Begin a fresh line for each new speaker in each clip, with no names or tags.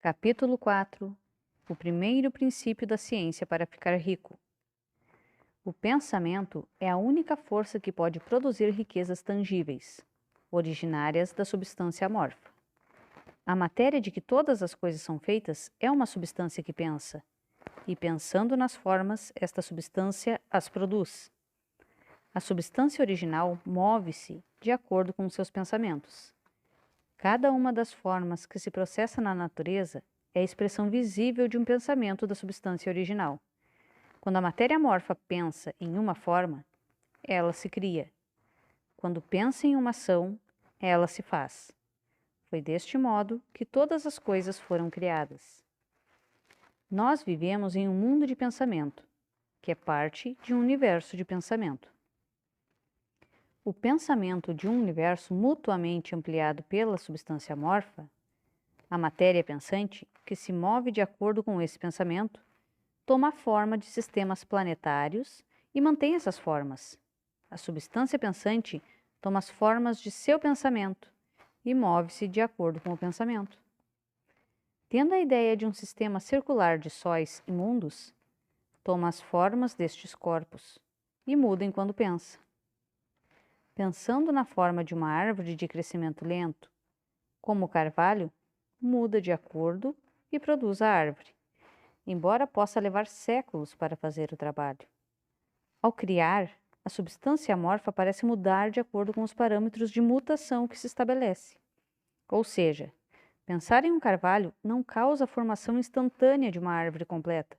Capítulo 4. O primeiro princípio da ciência para ficar rico. O pensamento é a única força que pode produzir riquezas tangíveis, originárias da substância amorfa. A matéria de que todas as coisas são feitas é uma substância que pensa, e pensando nas formas, esta substância as produz. A substância original move-se de acordo com seus pensamentos. Cada uma das formas que se processa na natureza é a expressão visível de um pensamento da substância original. Quando a matéria amorfa pensa em uma forma, ela se cria. Quando pensa em uma ação, ela se faz. Foi deste modo que todas as coisas foram criadas. Nós vivemos em um mundo de pensamento, que é parte de um universo de pensamento. O pensamento de um universo mutuamente ampliado pela substância amorfa, a matéria pensante, que se move de acordo com esse pensamento, toma a forma de sistemas planetários e mantém essas formas. A substância pensante toma as formas de seu pensamento e move-se de acordo com o pensamento. Tendo a ideia de um sistema circular de sóis e mundos, toma as formas destes corpos e muda enquanto pensa. Pensando na forma de uma árvore de crescimento lento, como o carvalho, muda de acordo e produz a árvore, embora possa levar séculos para fazer o trabalho. Ao criar, a substância amorfa parece mudar de acordo com os parâmetros de mutação que se estabelece. Ou seja, pensar em um carvalho não causa a formação instantânea de uma árvore completa,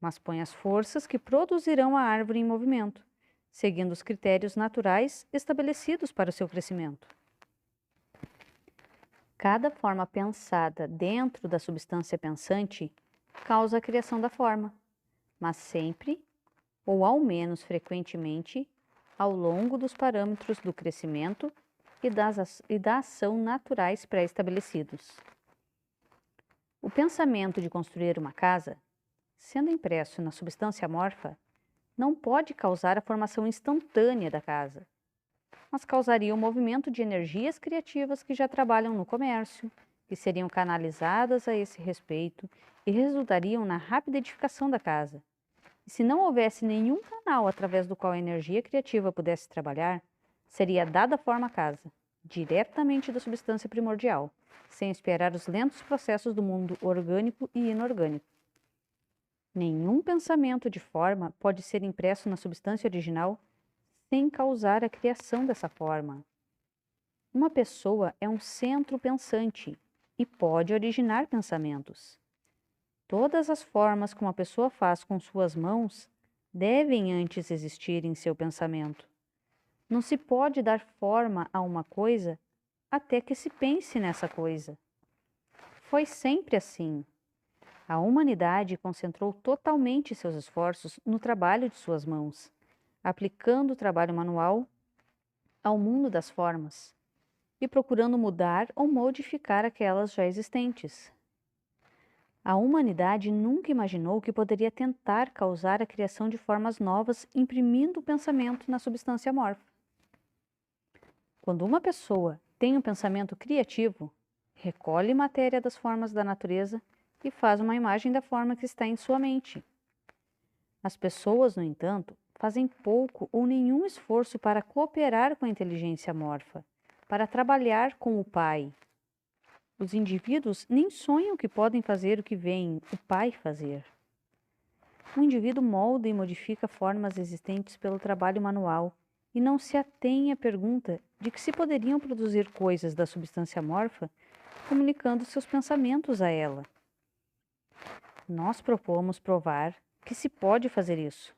mas põe as forças que produzirão a árvore em movimento, seguindo os critérios naturais estabelecidos para o seu crescimento. Cada forma pensada dentro da substância pensante causa a criação da forma, mas sempre, ou ao menos frequentemente, ao longo dos parâmetros do crescimento e da ação naturais pré-estabelecidos. O pensamento de construir uma casa, sendo impresso na substância amorfa, não pode causar a formação instantânea da casa, mas causaria o movimento de energias criativas que já trabalham no comércio, que seriam canalizadas a esse respeito e resultariam na rápida edificação da casa. E se não houvesse nenhum canal através do qual a energia criativa pudesse trabalhar, seria dada forma à casa, diretamente da substância primordial, sem esperar os lentos processos do mundo orgânico e inorgânico. Nenhum pensamento de forma pode ser impresso na substância original sem causar a criação dessa forma. Uma pessoa é um centro pensante e pode originar pensamentos. Todas as formas que uma pessoa faz com suas mãos devem antes existir em seu pensamento. Não se pode dar forma a uma coisa até que se pense nessa coisa. Foi sempre assim. A humanidade concentrou totalmente seus esforços no trabalho de suas mãos, aplicando o trabalho manual ao mundo das formas e procurando mudar ou modificar aquelas já existentes. A humanidade nunca imaginou que poderia tentar causar a criação de formas novas imprimindo o pensamento na substância amorfa. Quando uma pessoa tem um pensamento criativo, recolhe matéria das formas da natureza e faz uma imagem da forma que está em sua mente. As pessoas, no entanto, fazem pouco ou nenhum esforço para cooperar com a inteligência amorfa, para trabalhar com o Pai. Os indivíduos nem sonham que podem fazer o que veem o Pai fazer. O indivíduo molda e modifica formas existentes pelo trabalho manual e não se atém à pergunta de que se poderiam produzir coisas da substância amorfa comunicando seus pensamentos a ela. Nós propomos provar que se pode fazer isso,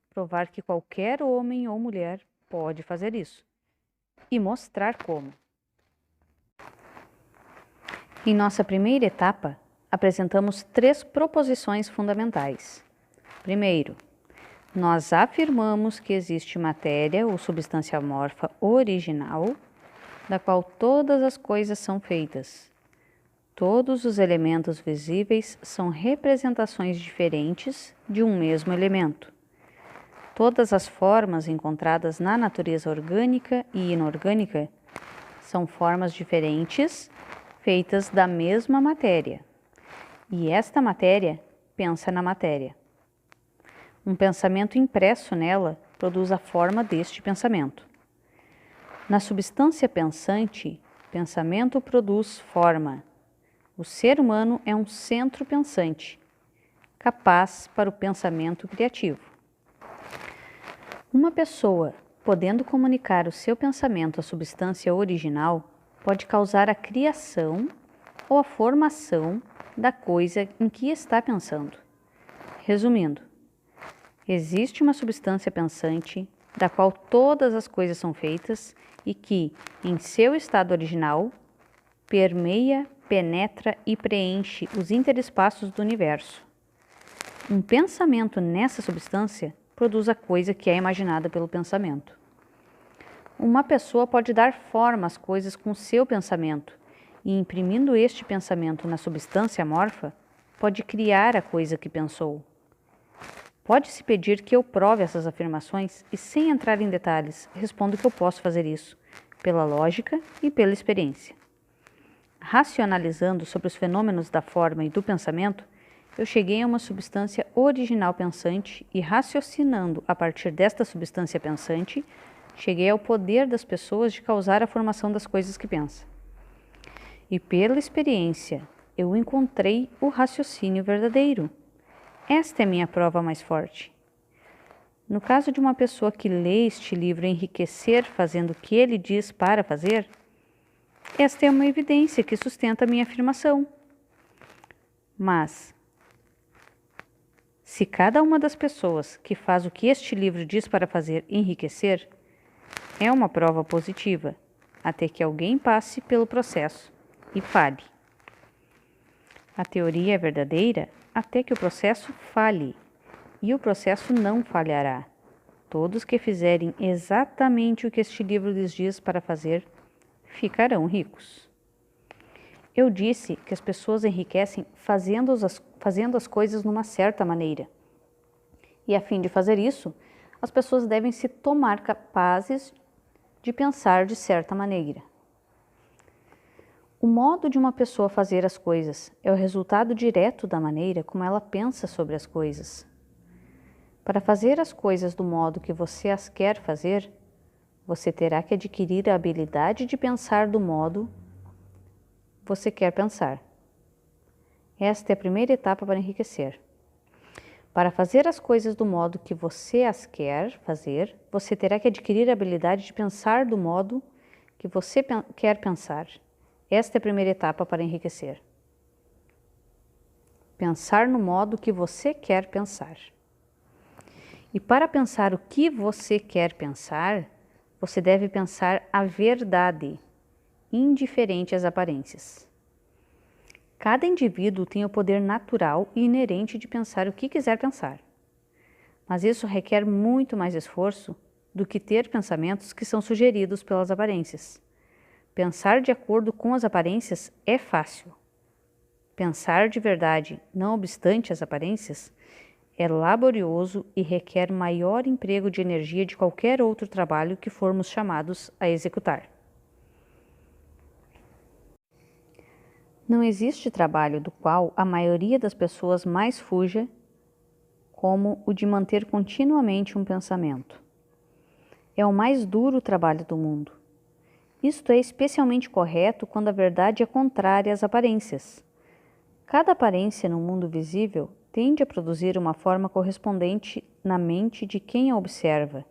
provar que qualquer homem ou mulher pode fazer isso, e mostrar como. Em nossa primeira etapa, apresentamos 3 proposições fundamentais. Primeiro, nós afirmamos que existe matéria ou substância amorfa original, da qual todas as coisas são feitas. Todos os elementos visíveis são representações diferentes de um mesmo elemento. Todas as formas encontradas na natureza orgânica e inorgânica são formas diferentes, feitas da mesma matéria. e esta matéria pensa na matéria. Um pensamento impresso nela produz a forma deste pensamento. Na substância pensante, pensamento produz forma. O ser humano é um centro pensante, capaz para o pensamento criativo. Uma pessoa, podendo comunicar o seu pensamento à substância original, pode causar a criação ou a formação da coisa em que está pensando. Resumindo, existe uma substância pensante da qual todas as coisas são feitas e que, em seu estado original, permeia, penetra e preenche os interespaços do universo. Um pensamento nessa substância produz a coisa que é imaginada pelo pensamento. Uma pessoa pode dar forma às coisas com seu pensamento e, imprimindo este pensamento na substância amorfa, pode criar a coisa que pensou. Pode-se pedir que eu prove essas afirmações e, sem entrar em detalhes, respondo que eu posso fazer isso, pela lógica e pela experiência. Racionalizando sobre os fenômenos da forma e do pensamento, eu cheguei a uma substância original pensante e, raciocinando a partir desta substância pensante, cheguei ao poder das pessoas de causar a formação das coisas que pensa. E pela experiência, eu encontrei o raciocínio verdadeiro. Esta é minha prova mais forte. No caso de uma pessoa que lê este livro enriquecer fazendo o que ele diz para fazer, esta é uma evidência que sustenta a minha afirmação. Mas, se cada uma das pessoas que faz o que este livro diz para fazer enriquecer, é uma prova positiva, até que alguém passe pelo processo e falhe. A teoria é verdadeira até que o processo falhe, e o processo não falhará. Todos que fizerem exatamente o que este livro lhes diz para fazer, ficarão ricos. Eu disse que as pessoas enriquecem fazendo as coisas numa certa maneira. E a fim de fazer isso, as pessoas devem se tomar capazes de pensar de certa maneira. O modo de uma pessoa fazer as coisas é o resultado direto da maneira como ela pensa sobre as coisas. Para fazer as coisas do modo que você as quer fazer, você terá que adquirir a habilidade de pensar do modo que você quer pensar. Esta é a primeira etapa para enriquecer. Para fazer as coisas do modo que você as quer fazer, você terá que adquirir a habilidade de pensar do modo que você quer pensar. Esta é a primeira etapa para enriquecer. Pensar no modo que você quer pensar. E para pensar o que você quer pensar, você deve pensar a verdade, indiferente às aparências. Cada indivíduo tem o poder natural e inerente de pensar o que quiser pensar. Mas isso requer muito mais esforço do que ter pensamentos que são sugeridos pelas aparências. Pensar de acordo com as aparências é fácil. Pensar de verdade, não obstante as aparências, é laborioso e requer maior emprego de energia de qualquer outro trabalho que formos chamados a executar. Não existe trabalho do qual a maioria das pessoas mais fuja como o de manter continuamente um pensamento. É o mais duro trabalho do mundo. Isto é especialmente correto quando a verdade é contrária às aparências. Cada aparência no mundo visível tende a produzir uma forma correspondente na mente de quem a observa,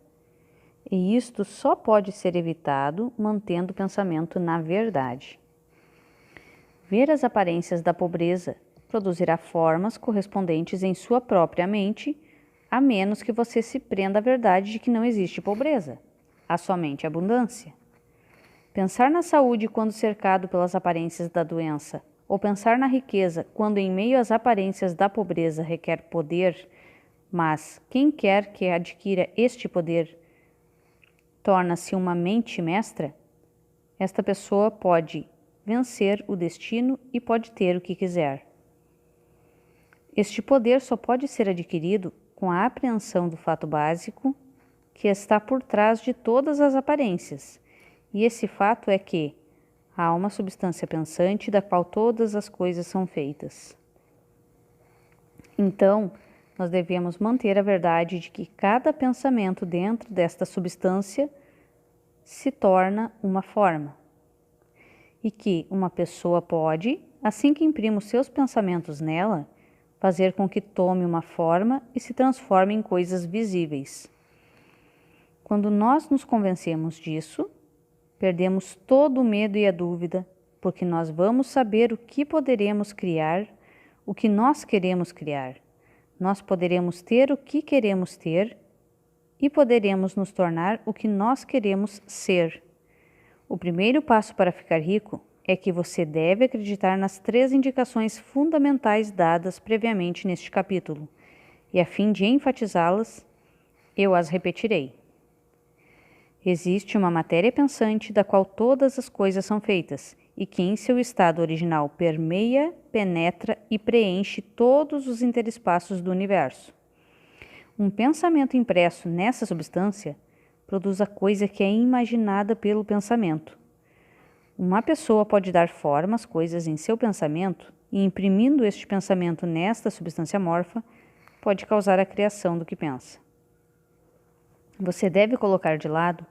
e isto só pode ser evitado mantendo o pensamento na verdade. Ver as aparências da pobreza produzirá formas correspondentes em sua própria mente, a menos que você se prenda à verdade de que não existe pobreza, há somente abundância. Pensar na saúde quando cercado pelas aparências da doença, ou pensar na riqueza quando em meio às aparências da pobreza requer poder, mas quem quer que adquira este poder torna-se uma mente mestra, esta pessoa pode vencer o destino e pode ter o que quiser. Este poder só pode ser adquirido com a apreensão do fato básico que está por trás de todas as aparências, e esse fato é que há uma substância pensante da qual todas as coisas são feitas. Então, nós devemos manter a verdade de que cada pensamento dentro desta substância se torna uma forma. E que uma pessoa pode, assim que imprima os seus pensamentos nela, fazer com que tome uma forma e se transforme em coisas visíveis. Quando nós nos convencemos disso, perdemos todo o medo e a dúvida, porque nós vamos saber o que poderemos criar, o que nós queremos criar. Nós poderemos ter o que queremos ter e poderemos nos tornar o que nós queremos ser. O primeiro passo para ficar rico é que você deve acreditar nas 3 indicações fundamentais dadas previamente neste capítulo, e a fim de enfatizá-las, eu as repetirei. Existe uma matéria pensante da qual todas as coisas são feitas e que em seu estado original permeia, penetra e preenche todos os interespaços do universo. Um pensamento impresso nessa substância produz a coisa que é imaginada pelo pensamento. Uma pessoa pode dar forma às coisas em seu pensamento e, imprimindo este pensamento nesta substância amorfa, pode causar a criação do que pensa. Você deve colocar de lado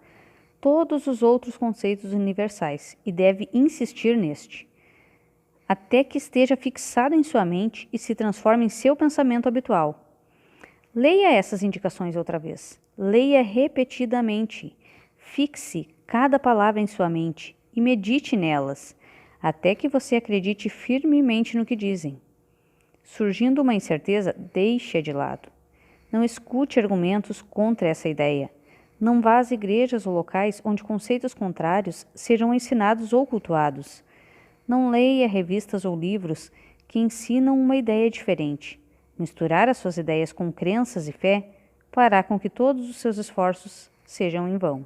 todos os outros conceitos universais e deve insistir neste, até que esteja fixado em sua mente e se transforme em seu pensamento habitual. Leia essas indicações outra vez. Leia repetidamente. Fixe cada palavra em sua mente e medite nelas, até que você acredite firmemente no que dizem. Surgindo uma incerteza, deixe-a de lado. Não escute argumentos contra essa ideia. Não vá às igrejas ou locais onde conceitos contrários sejam ensinados ou cultuados. Não leia revistas ou livros que ensinam uma ideia diferente. Misturar as suas ideias com crenças e fé fará com que todos os seus esforços sejam em vão.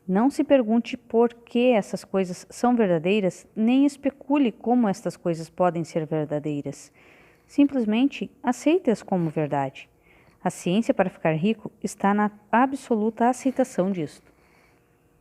Não se pergunte por que essas coisas são verdadeiras, nem especule como estas coisas podem ser verdadeiras. Simplesmente aceite-as como verdade. A ciência para ficar rico está na absoluta aceitação disto.